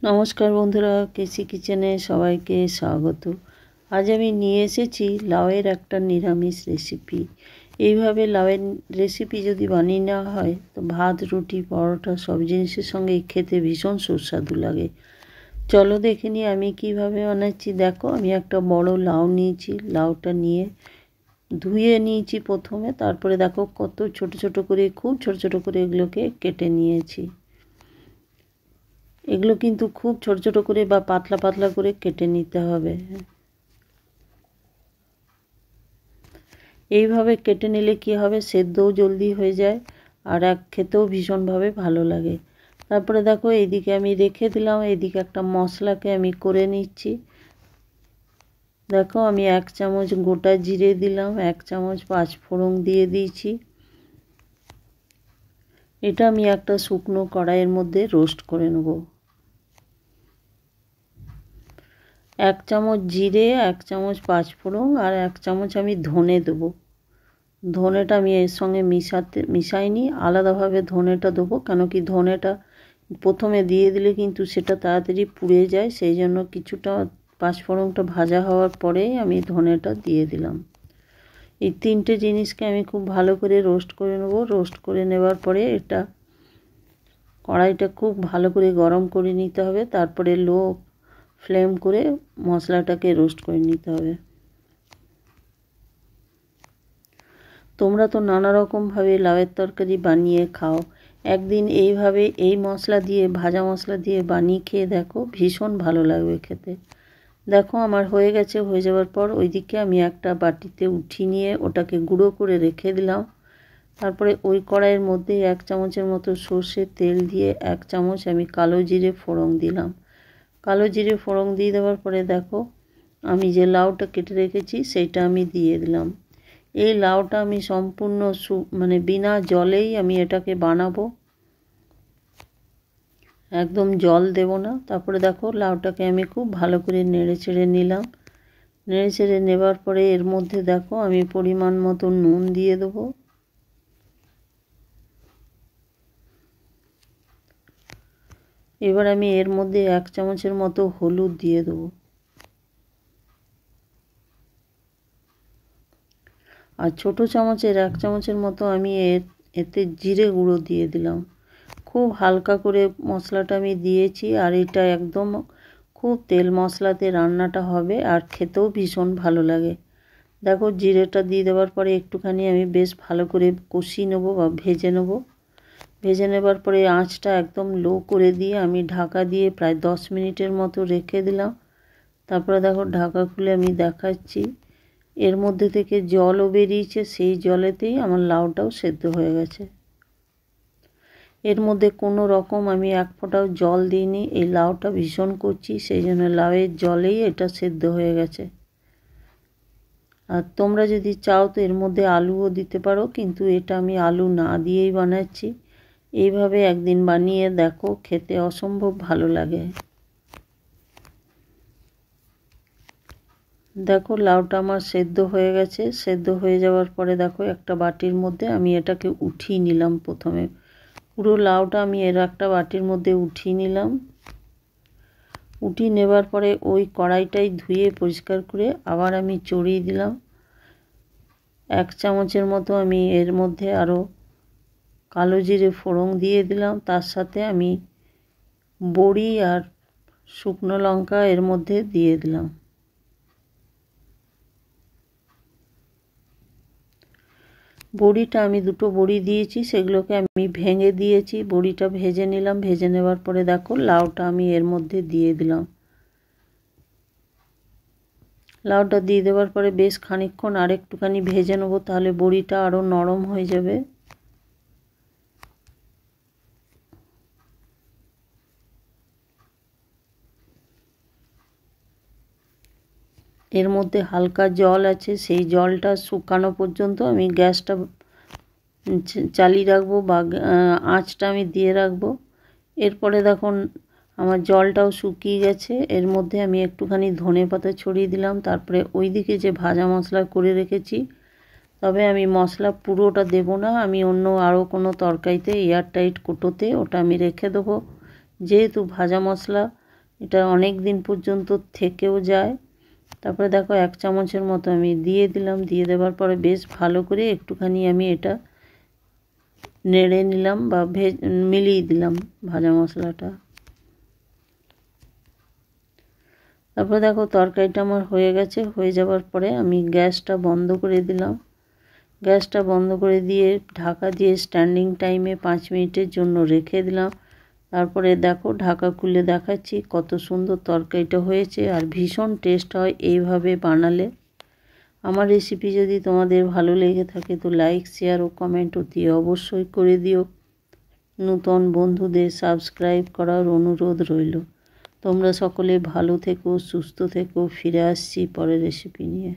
নমস্কার বন্ধুরা, কেসি কিচেনে সবাইকে স্বাগত। আজ আমি নিয়ে এসেছি লাউয়ের একটা নিরামিষ রেসিপি। এইভাবে লাউয়ের রেসিপি যদি বানিয়ে নেওয়া হয় তো ভাত, রুটি, পরোটা সব জিনিসের সঙ্গে খেতে ভীষণ সুস্বাদু লাগে। চলো দেখে নিই আমি কিভাবে বানাচ্ছি। দেখো, আমি একটা বড় লাউ নিয়েছি। লাউটা নিয়ে ধুয়ে নিয়েছি প্রথমে, তারপরে দেখো কত ছোট ছোট করে, খুব ছোট ছোট করে এগুলোকে কেটে নিয়েছি। এগুলো কিন্তু খুব ছোট ছোট করে বা পাতলা পাতলা করে কেটে নিতে হবে। এইভাবে কেটে নিলে কি হবে, সেদ্ধও জলদি হয়ে যায় আর খেতেও ভীষণভাবে ভালো লাগে। তারপরে দেখো এইদিকে আমি রেখে দিলাম। এইদিকে একটা মশলাকে আমি করে নিচ্ছি। দেখো, আমি 1 চামচ গোটা জিরে দিলাম, 1 চামচ 5 ফোড়ন দিয়ে দিয়েছি। এটা আমি একটা শুকনো কড়াইয়ের মধ্যে রোস্ট করে নেব। 1 চামচ জিরে, 1 চামচ 5 ফোড়ন আর 1 চামচ আমি ধনে দেবো। ধনেটা আমি এর সঙ্গে মিশাইনি, আলাদাভাবে ধনেটা দেবো। কেন কি ধনেটা প্রথমে দিয়ে দিলে কিন্তু সেটা তাড়াতাড়ি পুড়ে যায়, সেই জন্য কিছুটা 5 ফোড়নটা ভাজা হওয়ার পরেই আমি ধনেটা দিয়ে দিলাম। এই 3টে জিনিসকে আমি খুব ভালো করে রোস্ট করে নেব। রোস্ট করে নেবার পরে এটা কড়াইটা খুব ভালো করে গরম করে নিতে হবে। তারপরে লো ফ্লেম করে মশলাটাকে রোস্ট করে নিতে হবে। তোমরা তো নানা রকমভাবে লাউয়ের তরকারি বানিয়ে খাও। একদিন এইভাবে এই মশলা দিয়ে, ভাজা মশলা দিয়ে বানিয়ে খেয়ে দেখো, ভীষণ ভালো লাগবে খেতে। দেখো আমার হয়ে গেছে। হয়ে যাওয়ার পর ওইদিকে আমি একটা বাটিতে উঠিয়ে নিয়ে ওটাকে গুঁড়ো করে রেখে দিলাম। তারপরে ওই কড়াইয়ের মধ্যে 1 চামচের মতো সর্ষের তেল দিয়ে 1 চামচ আমি কালো জিরে ফোড়ন দিলাম। কালো জিরে ফোড়ন দিয়ে দেওয়ার পরে দেখো আমি যে লাউটা কেটে রেখেছি সেইটা আমি দিয়ে দিলাম। এই লাউটা আমি সম্পূর্ণ বিনা জলেই আমি এটাকে বানাবো, একদম জল দেব না। তারপরে দেখো লাউটাকে আমি খুব ভালো করে নেড়ে চেড়ে নিলাম। নেড়ে চেড়ে নেবার পরে এর মধ্যে দেখো আমি পরিমাণ মতো নুন দিয়ে দেবো। এবার আমি এর মধ্যে 1 চামচের মতো হলুদ দিয়ে দেবো। আর ছোটো চামচের 1 চামচের মতো আমি এতে জিরে গুঁড়ো দিয়ে দিলাম। খুব হালকা করে মশলাটা আমি দিয়েছি। আর এটা একদম খুব তেল মশলাতে রান্নাটা হবে আর খেতেও ভীষণ ভালো লাগে। দেখো জিরেটা দিয়ে দেওয়ার পরে একটুখানি আমি বেশ ভালো করে কষিয়ে নেব বা ভেজে নেব। ভেজে নেবার পরে আঁচটা একদম লো করে দিয়ে আমি ঢাকা দিয়ে প্রায় 10 মিনিটের মতো রেখে দিলাম। তারপরে দেখো ঢাকা খুলে আমি দেখাচ্ছি, এর মধ্যে থেকে জলও বেরিয়েছে। সেই জলেতেই আমার লাউটাও সেদ্ধ হয়ে গেছে। এর মধ্যে কোনো রকম আমি 1 ফোঁটাও জল দিইনি। এই লাউটা ভীষণ কচি, সেই জন্য লাউয়ের জলেই এটা সেদ্ধ হয়ে গেছে। আর তোমরা যদি চাও তো এর মধ্যে আলুও দিতে পারো, কিন্তু এটা আমি আলু না দিয়েই বানাচ্ছি। এইভাবে একদিন বানিয়ে দেখো, খেতে অসম্ভব ভালো লাগে। দেখো লাউটা আমার সেদ্ধ হয়ে গেছে। সেদ্ধ হয়ে যাওয়ার পরে দেখো একটা বাটির মধ্যে আমি এটাকে উঠিয়ে নিলাম। প্রথমে পুরো লাউটা আমি এর একটা বাটির মধ্যে উঠিয়ে নিলাম। উঠিয়ে নেবার পরে ওই কড়াইটাই ধুয়ে পরিষ্কার করে আবার আমি চড়িয়ে দিলাম। 1 চামচের মতো আমি এর মধ্যে আরও কালো জিরে ফোড়ন দিয়ে দিলাম। তার সাথে আমি বড়ি আর শুকনো লঙ্কা এর মধ্যে দিয়ে দিলাম। বড়িটা আমি 2টো বড়ি দিয়েছি, সেগুলোকে আমি ভেঙে দিয়েছি। বড়িটা ভেজে নিলাম। ভেজে নেবার পরে দেখো লাউটা আমি এর মধ্যে দিয়ে দিলাম। লাউটা দিয়ে দেওয়ার পরে বেশ খানিকক্ষণ আর একটুখানি ভেজে নেবো, তাহলে বড়িটা আরও নরম হয়ে যাবে। এর মধ্যে হালকা জল আছে, সেই জলটা শুকানো পর্যন্ত আমি গ্যাসটা চালিয়ে রাখবো বা আঁচটা আমি দিয়ে রাখবো। এরপরে দেখুন আমার জলটাও শুকিয়ে গেছে। এর মধ্যে আমি একটুখানি ধনেপাতা ছড়িয়ে দিলাম। তারপরে ওইদিকে যে ভাজা মশলা করে রেখেছি, তবে আমি মশলা পুরোটা দেব না, আমি অন্য আরও কোনো তরকারিতে এয়ারটাইট কোটোতে ওটা আমি রেখে দেবো। যেহেতু ভাজা মশলা এটা অনেক দিন পর্যন্ত থেকেও যায়। তারপরে দেখো 1 চামচের মতো আমি দিয়ে দিলাম। দিয়ে দেওয়ার পরে বেশ ভালো করে একটুখানি আমি এটা নেড়ে নিলাম বা মিলিয়ে দিলাম ভাজা মশলাটা। তারপরে দেখো তরকারিটা আমার হয়ে গেছে। হয়ে যাওয়ার পরে আমি গ্যাসটা বন্ধ করে দিলাম। গ্যাসটা বন্ধ করে দিয়ে ঢাকা দিয়ে স্ট্যান্ডিং টাইমে 5 মিনিটের জন্য রেখে দিলাম। তারপরে দেখো ঢাকা খুলে দেখাচ্ছি কত সুন্দর তরকারিটা হয়েছে, আর ভীষণ টেস্ট হয় এইভাবে বানালে। আমার রেসিপি যদি তোমাদের ভালো লেগে থাকে তো লাইক, শেয়ার ও কমেন্ট অতি অবশ্যই করে দিও। নতুন বন্ধুদের সাবস্ক্রাইব করার অনুরোধ রইল। তোমরা সকলে ভালো থেকো, সুস্থ থেকো। ফিরে আসছি পরের রেসিপি নিয়ে।